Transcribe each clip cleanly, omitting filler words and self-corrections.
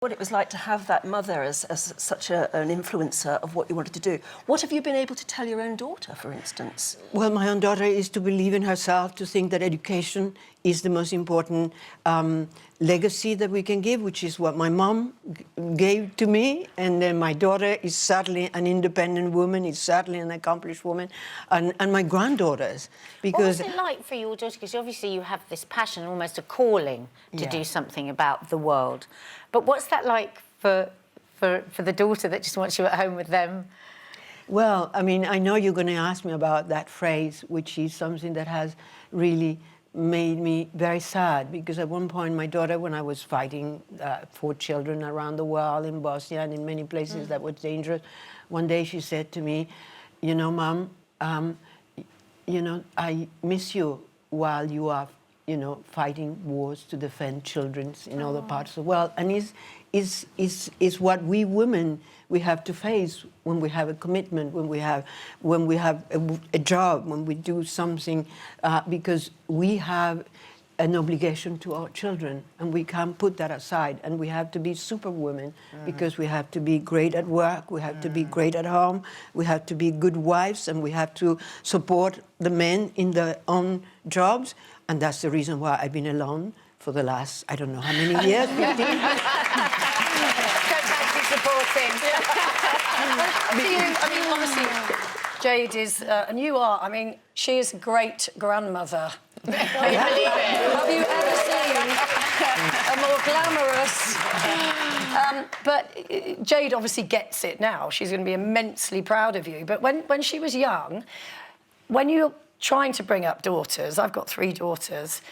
What it was like to have that mother as such an influencer of what you wanted to do. What have you been able to tell your own daughter, for instance? Well, my own daughter is to believe in herself, to think that education is the most important legacy that we can give, which is what my mom gave to me. And then my daughter is certainly an independent woman, is certainly an accomplished woman, and my granddaughters. Because what was it like for your daughter? Because obviously you have this passion, almost a calling to do something about the world. But what's that like for the daughter that just wants you at home with them? Well, I mean, I know you're going to ask me about that phrase, which is something that has really made me very sad, because at one point my daughter, when I was fighting for children around the world, in Bosnia and in many places that were dangerous, one day she said to me, you know, Mom, you know, I miss you while you are, you know, fighting wars to defend children in other parts of the world. And is what we women, we have to face when we have a commitment, when we have a job, when we do something, because we have an obligation to our children, and we can't put that aside. And we have to be superwomen, because we have to be great at work, we have to be great at home, we have to be good wives, and we have to support the men in their own jobs. And that's the reason why I've been alone for the last, I don't know how many years, 15? Go back to supporting. I mean, honestly, Jade is, and you are, I mean, she is a great grandmother. Have you ever seen a more glamorous... but Jade obviously gets it now. She's going to be immensely proud of you. But when she was young, when you're trying to bring up daughters, I've got 3 daughters,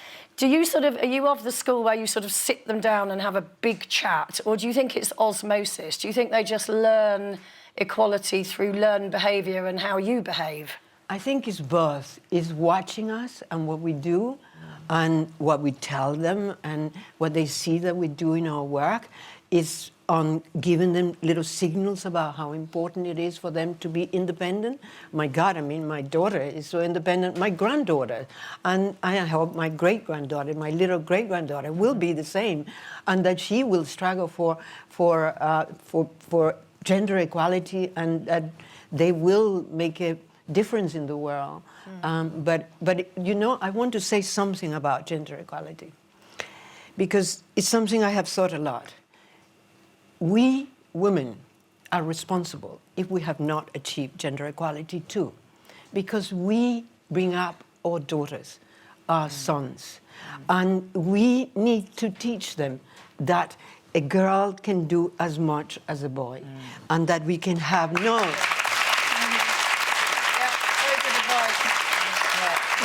are you of the school where you sort of sit them down and have a big chat, or do you think it's osmosis? Do you think they just learn equality through learned behaviour and how you behave? I think it's both. It's watching us and what we do and what we tell them and what they see that we do in our work. Is on giving them little signals about how important it is for them to be independent. My God, I mean, my daughter is so independent, my granddaughter, and I hope my great-granddaughter, my little great-granddaughter will be the same, and that she will struggle for gender equality, and that they will make a difference in the world. But you know, I want to say something about gender equality, because it's something I have thought a lot. We women are responsible if we have not achieved gender equality too, because we bring up our daughters, our sons, and we need to teach them that a girl can do as much as a boy, and that we can have no...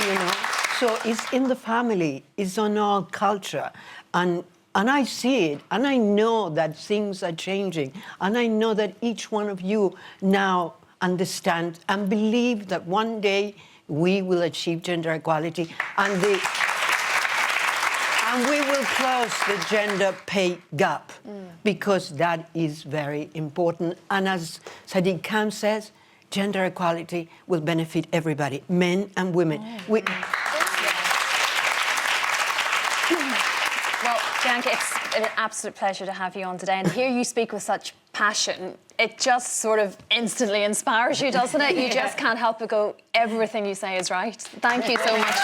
You know, so it's in the family, it's on our culture, and I see it, and I know that things are changing, and I know that each one of you now understand and believe that one day we will achieve gender equality, and we will close the gender pay gap, because that is very important. And as Sadiq Khan says, gender equality will benefit everybody, men and women. Well, Bianca, it's an absolute pleasure to have you on today, and hear you speak with such passion. It just sort of instantly inspires you, doesn't it? You just can't help but go, everything you say is right. Thank you so much.